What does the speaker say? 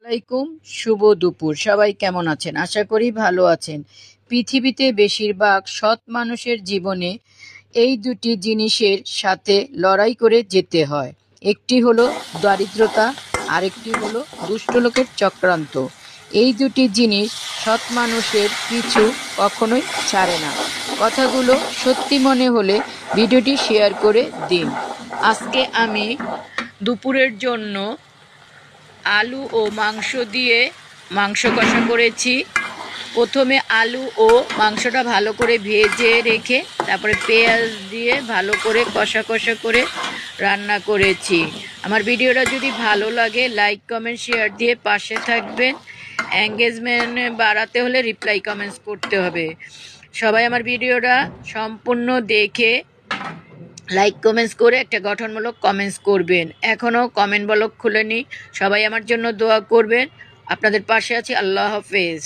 আসসালামাইকুম, শুভ দুপুর। সবাই কেমন আছেন? আশা করি ভালো আছেন। পৃথিবীতে বেশিরভাগ সৎ মানুষের জীবনে এই দুটি জিনিসের সাথে লড়াই করে যেতে হয়। একটি হলো দারিদ্রতা, আরেকটি হলো দুষ্ট লোকের চক্রান্ত। এই দুটি জিনিস সৎ মানুষের পিছু কখনোই ছাড়ে না। কথাগুলো সত্যি মনে হলে ভিডিওটি শেয়ার করে দিন। আজকে আমি দুপুরের জন্য আলু ও মাংস দিয়ে মাংস কষা করেছি। প্রথমে আলু ও মাংসটা ভালো করে ভেজে রেখে তারপরে পেঁয়াজ দিয়ে ভালো করে কষা কষা করে রান্না করেছি। আমার ভিডিওটা যদি ভালো লাগে লাইক কমেন্ট শেয়ার দিয়ে পাশে থাকবেন। এঙ্গেজমেন্ট বাড়াতে হলে রিপ্লাই কমেন্টস করতে হবে। সবাই আমার ভিডিওটা সম্পূর্ণ দেখে লাইক কমেন্টস করে একটা গঠনমূলক কমেন্টস করবেন। এখনও কমেন্ট ব্লক খুলেনি, সবাই আমার জন্য দোয়া করবেন। আপনাদের পাশে আছি। আল্লাহ হাফেজ।